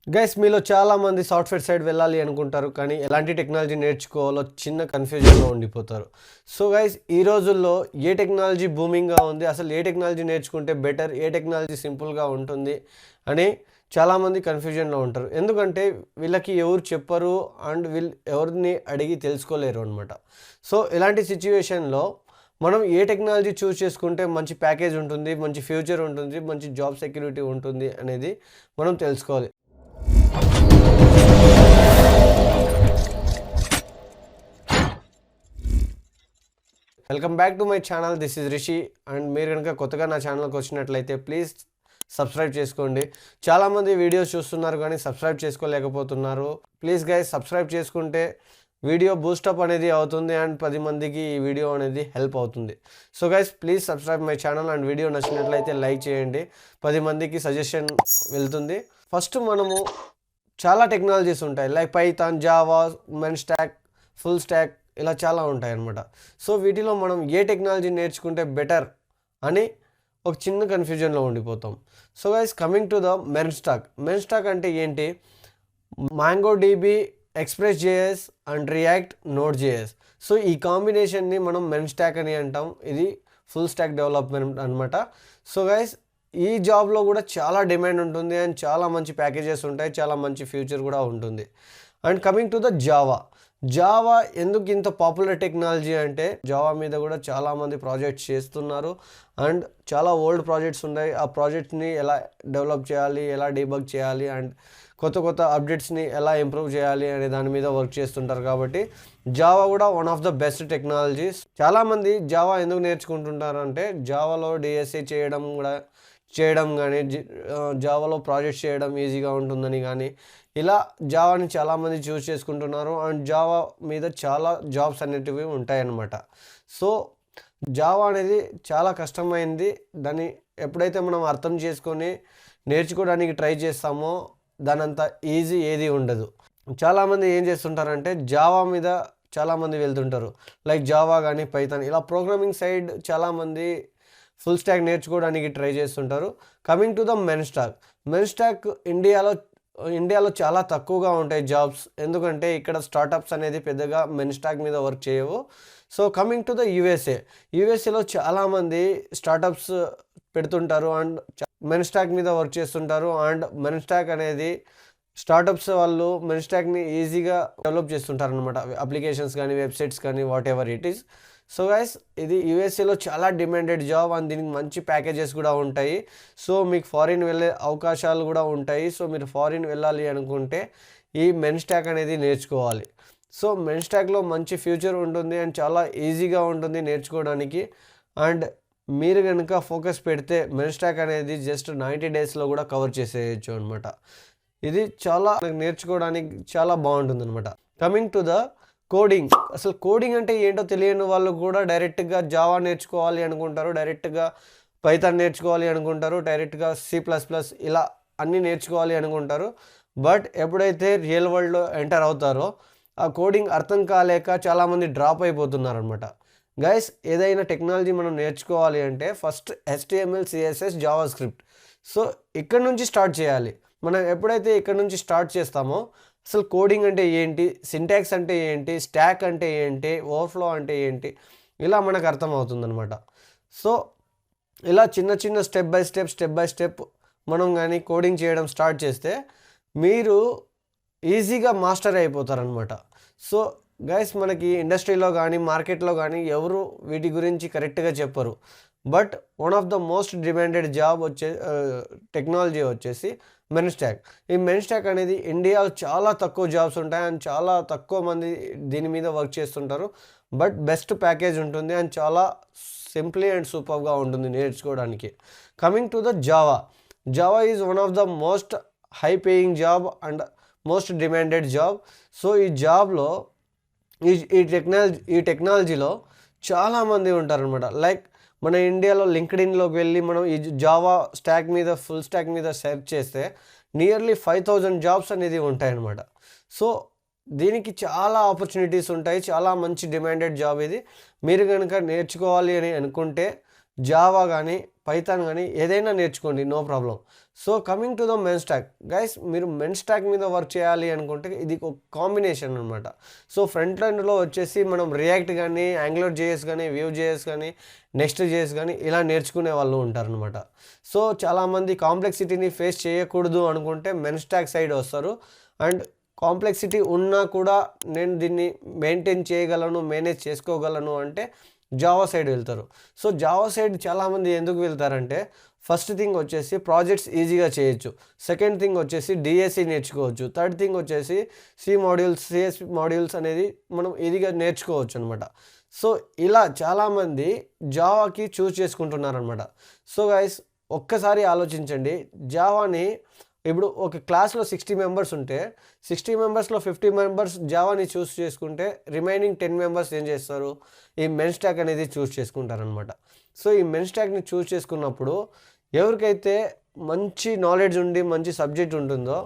Guys మీలో చాలామంది software side వెళ్ళాలి అనుకుంటారు, కానీ ఎలాంటి టెక్నాలజీ నేర్చుకోవాలో చిన్న కన్ఫ్యూజన్లో ఉండిపోతారు. సో గైస్, ఈ రోజుల్లో ఏ టెక్నాలజీ బూమింగ్గా ఉంది, అసలు ఏ టెక్నాలజీ నేర్చుకుంటే బెటర్, ఏ టెక్నాలజీ సింపుల్గా ఉంటుంది అని చాలామంది కన్ఫ్యూజన్లో ఉంటారు. ఎందుకంటే వీళ్ళకి ఎవరు చెప్పరు అండ్ వీళ్ళు ఎవరిని అడిగి తెలుసుకోలేరు అనమాట. సో ఇలాంటి సిచ్యువేషన్లో మనం ఏ టెక్నాలజీ చూస్ చేసుకుంటే మంచి ప్యాకేజ్ ఉంటుంది, మంచి ఫ్యూచర్ ఉంటుంది, మంచి జాబ్ సెక్యూరిటీ ఉంటుంది అనేది మనం తెలుసుకోవాలి. Welcome back to my channel. This is Rishi. And మీరు కనుక కొత్తగా నా ఛానల్కి వచ్చినట్లయితే ప్లీజ్ సబ్స్క్రైబ్ చేసుకోండి. చాలామంది వీడియోస్ చూస్తున్నారు కానీ సబ్స్క్రైబ్ చేసుకోలేకపోతున్నారు. ప్లీజ్ గైస్, సబ్స్క్రైబ్ చేసుకుంటే వీడియో బూస్టప్ అనేది అవుతుంది అండ్ 10 మందికి ఈ వీడియో అనేది హెల్ప్ అవుతుంది. So guys, please subscribe my channel and video నచ్చినట్లయితే లైక్ చేయండి. 10 మందికి సజెషన్ వెళ్తుంది. ఫస్ట్ మనము చాలా టెక్నాలజీస్ ఉంటాయి, like Python, Java, men stock, full stock, ఇలా చాలా ఉంటాయి అన్నమాట. సో వీటిలో మనం ఏ టెక్నాలజీ నేర్చుకుంటే బెటర్ అని ఒక చిన్న కన్ఫ్యూజన్లో ఉండిపోతాం. So guys, coming to the men stack. Mean stack అంటే ఏంటి? Mongo DB, Express JS and React Node JS. So ఈ కాంబినేషన్ని మనం మెన్ స్టాక్ అని అంటాం. ఇది ఫుల్ స్టాక్ డెవలప్మెంట్ అనమాట. సో గైస్, ఈ జాబ్లో కూడా చాలా డిమాండ్ ఉంటుంది అండ్ చాలా మంచి ప్యాకేజెస్ ఉంటాయి, చాలా మంచి ఫ్యూచర్ కూడా ఉంటుంది. And coming to the Java. Java ఎందుకు ఇంత పాపులర్ టెక్నాలజీ అంటే, జావా మీద కూడా చాలామంది ప్రాజెక్ట్స్ చేస్తున్నారు అండ్ చాలా ఓల్డ్ ప్రాజెక్ట్స్ ఉన్నాయి. ఆ ప్రాజెక్ట్ని ఎలా డెవలప్ చేయాలి, ఎలా డీబగ్ చేయాలి అండ్ కొత్త కొత్త అప్డేట్స్ని ఎలా ఇంప్రూవ్ చేయాలి అనే దాని మీద వర్క్ చేస్తుంటారు. కాబట్టి జావా కూడా one of the best technologies. చాలామంది జావా ఎందుకు నేర్చుకుంటుంటారు అంటే, జావాలో డిఎస్ఏ చేయడం కానీ, జావాలో ప్రాజెక్ట్స్ చేయడం ఈజీగా ఉంటుందని కానీ, ఇలా జావాని చాలామంది చూస్ చేసుకుంటున్నారు అండ్ జావా మీద చాలా జాబ్స్ అనేటివి ఉంటాయన్నమాట. సో జావా అనేది చాలా కష్టమైంది. దాన్ని ఎప్పుడైతే మనం అర్థం చేసుకొని నేర్చుకోవడానికి ట్రై చేస్తామో దానంత ఈజీ ఏది ఉండదు. చాలామంది ఏం చేస్తుంటారంటే జావా మీద చాలామంది వెళ్తుంటారు, లైక్ జావా కానీ పైథాన్, ఇలా ప్రోగ్రామింగ్ సైడ్ చాలామంది ఫుల్ స్టాక్ నేర్చుకోవడానికి ట్రై చేస్తుంటారు. Coming to the men stack. Mean stock ఇండియాలో చాలా తక్కువగా ఉంటాయి జాబ్స్, ఎందుకంటే ఇక్కడ స్టార్టప్స్ అనేది పెద్దగా మెన్ స్టాక్ మీద వర్క్ చేయవు. సో కమింగ్ టు ద యూఎస్ఏలో చాలామంది స్టార్టప్స్ పెడుతుంటారు అండ్ మెన్ స్టాక్ మీద వర్క్ చేస్తుంటారు. అండ్ మెన్ స్టాక్ అనేది స్టార్టప్స్ వాళ్ళు మెన్ స్టాక్ని ఈజీగా డెవలప్ చేస్తుంటారు అనమాట, అప్లికేషన్స్ కానీ, వెబ్సైట్స్ కానీ, what ever it is. So guys, ఇది యూఎస్ఏలో చాలా డిమాండెడ్ జాబ్ అండ్ దీనికి మంచి ప్యాకేజెస్ కూడా ఉంటాయి. సో మీకు ఫారిన్ వెళ్ళే అవకాశాలు కూడా ఉంటాయి. సో మీరు ఫారిన్ వెళ్ళాలి అనుకుంటే ఈ మెన్ స్టాక్ అనేది నేర్చుకోవాలి. సో మెన్ స్టాక్లో మంచి ఫ్యూచర్ ఉంటుంది అండ్ చాలా ఈజీగా ఉంటుంది నేర్చుకోవడానికి. అండ్ మీరు కనుక ఫోకస్ పెడితే మెన్ స్టాక్ అనేది జస్ట్ 90 డేస్లో కూడా కవర్ చేసేయచ్చు అనమాట. ఇది చాలా నేర్చుకోవడానికి చాలా బాగుంటుంది అనమాట. Coming to the coding. అసలు కోడింగ్ అంటే ఏంటో తెలియని వాళ్ళు కూడా డైరెక్ట్గా జావా నేర్చుకోవాలి అనుకుంటారు, డైరెక్ట్గా పైథాన్ నేర్చుకోవాలి అనుకుంటారు, డైరెక్ట్గా C++ ఇలా అన్నీ నేర్చుకోవాలి అనుకుంటారు. బట్ ఎప్పుడైతే రియల్ వరల్డ్లో ఎంటర్ అవుతారో ఆ కోడింగ్ అర్థం కాలేక చాలామంది డ్రాప్ అయిపోతున్నారు అనమాట. గైస్, ఏదైనా టెక్నాలజీ మనం నేర్చుకోవాలి అంటే first HTML, CSS, Java script. So ఇక్కడ నుంచి స్టార్ట్ చేయాలి. మనం ఎప్పుడైతే ఇక్కడ నుంచి స్టార్ట్ చేస్తామో అసలు కోడింగ్ అంటే ఏంటి, సింటాక్స్ అంటే ఏంటి, స్టాక్ అంటే ఏంటి, ఓవర్ఫ్లో అంటే ఏంటి, ఇలా మనకు అర్థమవుతుందనమాట. సో ఇలా చిన్న చిన్న స్టెప్ బై స్టెప్ మనం కానీ కోడింగ్ చేయడం స్టార్ట్ చేస్తే మీరు ఈజీగా మాస్టర్ అయిపోతారనమాట. సో గైస్, మనకి ఇండస్ట్రీలో కానీ మార్కెట్లో కానీ ఎవరు వీటి గురించి కరెక్ట్గా చెప్పరు. But one of the most demanded job technology వచ్చేసి మెన్ స్టాక్. ఈ మెన్ స్టాక్ అనేది ఇండియాలో చాలా తక్కువ జాబ్స్ ఉంటాయి అండ్ చాలా తక్కువ మంది దీని మీద వర్క్ చేస్తుంటారు. బట్ బెస్ట్ ప్యాకేజ్ ఉంటుంది అండ్ చాలా సింప్లీ అండ్ సూపర్గా ఉంటుంది నేర్చుకోవడానికి. Coming to the Java is one of the most high paying job and most demanded job. So ఈ జాబ్లో ఈ టెక్నాలజీలో చాలామంది ఉంటారనమాట. లైక్ మన ఇండియాలో లింక్డ్ఇన్లోకి వెళ్ళి మనం ఈ జావా స్టాక్ మీద, ఫుల్ స్టాక్ మీద సెర్చ్ చేస్తే నియర్లీ 5000 జాబ్స్ అనేది ఉంటాయన్నమాట. సో దీనికి చాలా ఆపర్చునిటీస్ ఉంటాయి, చాలా మంచి డిమాండెడ్ జాబ్ ఇది. మీరు కనుక నేర్చుకోవాలి అని అనుకుంటే జావా కానీ పైథాన్ కానీ ఏదైనా నేర్చుకోండి, no problem. So coming to the men stack guys, మీరు మెన్ స్టాక్ మీద వర్క్ చేయాలి అనుకుంటే ఇది ఒక కాంబినేషన్ అనమాట. సో ఫ్రంట్ ఎండ్లో వచ్చేసి మనం రియాక్ట్ కానీ, యాంగులర్ జేఎస్ కానీ, వ్యూ జేఎస్ కానీ, నెక్స్ట్ జేఎస్ కానీ ఇలా నేర్చుకునే వాళ్ళు ఉంటారనమాట. సో చాలామంది కాంప్లెక్సిటీని ఫేస్ చేయకూడదు అనుకుంటే మెన్ స్టాక్ సైడ్ వస్తారు. అండ్ కాంప్లెక్సిటీ ఉన్నా కూడా నేను దీన్ని మెయింటైన్ చేయగలను, మేనేజ్ చేసుకోగలను అంటే జావా సైడ్ వెళ్తారు. సో జావా సైడ్ చాలామంది ఎందుకు వెళ్తారంటే, ఫస్ట్ థింగ్ వచ్చేసి ప్రాజెక్ట్స్ ఈజీగా చేయొచ్చు, సెకండ్ థింగ్ వచ్చేసి డిఎస్సి నేర్చుకోవచ్చు, థర్డ్ థింగ్ వచ్చేసి సి మాడ్యూల్స్, సిఎస్ మాడ్యూల్స్ అనేది మనం ఈజీగా నేర్చుకోవచ్చు అనమాట. సో ఇలా చాలామంది జావాకి చూస్ చేసుకుంటున్నారనమాట. సో గైస్ ఒక్కసారి ఆలోచించండి, జావాని ఇప్పుడు ఒక క్లాస్లో 60 మెంబర్స్ ఉంటే 60 మెంబర్స్లో 50 మెంబర్స్ జావాని చూస్ చేసుకుంటే రిమైనింగ్ 10 మెంబర్స్ ఏం చేస్తారు, ఈ మెన్ స్టాక్ అనేది చూస్ చేసుకుంటారనమాట. సో ఈ మెన్ స్టాక్ని చూస్ చేసుకున్నప్పుడు ఎవరికైతే మంచి నాలెడ్జ్ ఉండి మంచి సబ్జెక్ట్ ఉంటుందో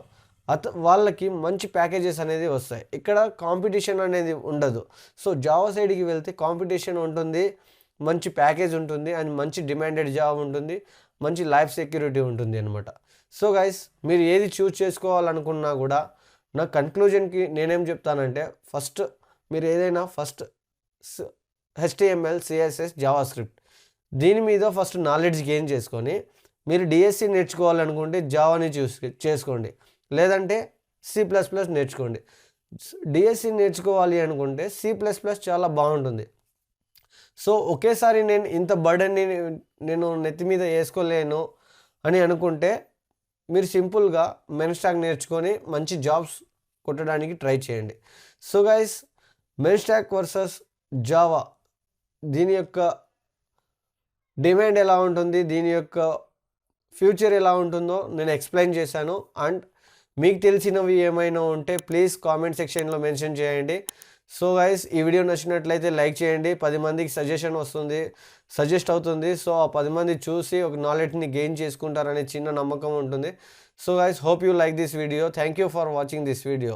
వాళ్ళకి మంచి ప్యాకేజెస్ అనేది వస్తాయి. ఇక్కడ కాంపిటీషన్ అనేది ఉండదు. సో జావా సైడ్కి వెళ్తే కాంపిటీషన్ ఉంటుంది, మంచి ప్యాకేజ్ ఉంటుంది, అండ్ మంచి డిమాండెడ్ జాబ్ ఉంటుంది, మంచి లైఫ్ సెక్యూరిటీ ఉంటుంది అనమాట. సో గైస్ మీరు ఏది చూస్ చేసుకోవాలనుకున్నా కూడా నా కన్క్లూజన్కి నేనేం చెప్తానంటే, ఫస్ట్ మీరు ఏదైనా first HTML, CSS, Java script దీని మీద ఫస్ట్ నాలెడ్జ్ గెయిన్ చేసుకొని, మీరు డిఎస్సి నేర్చుకోవాలనుకుంటే జావాని చేసుకోండి, లేదంటే C++ నేర్చుకోండి. డిఎస్సి నేర్చుకోవాలి అనుకుంటే C++ చాలా బాగుంటుంది. సో ఒకేసారి నేను ఇంత బర్డన్ని నేను నెత్తి మీద వేసుకోలేను అని అనుకుంటే మీరు సింపుల్గా మెన్ స్టాక్ నేర్చుకొని మంచి జాబ్స్ కొట్టడానికి ట్రై చేయండి. So guys men stock versus Java, దీని యొక్క డిమాండ్ ఎలా ఉంటుంది, దీని యొక్క ఫ్యూచర్ ఎలా ఉంటుందో నేను ఎక్స్ప్లెయిన్ చేశాను. అండ్ మీకు తెలిసినవి ఏమైనా ఉంటే ప్లీజ్ కామెంట్ సెక్షన్లో మెన్షన్ చేయండి. సో గైస్ ఈ వీడియో నచ్చినట్లయితే లైక్ చేయండి, 10 మందికి సజెస్ట్ అవుతుంది. సో ఆ 10 మంది చూసి ఒక నాలెడ్జ్ని గెయిన్ చేసుకుంటారనే చిన్న నమ్మకం ఉంటుంది. So guys hope you like this video. Thank you for watching this video.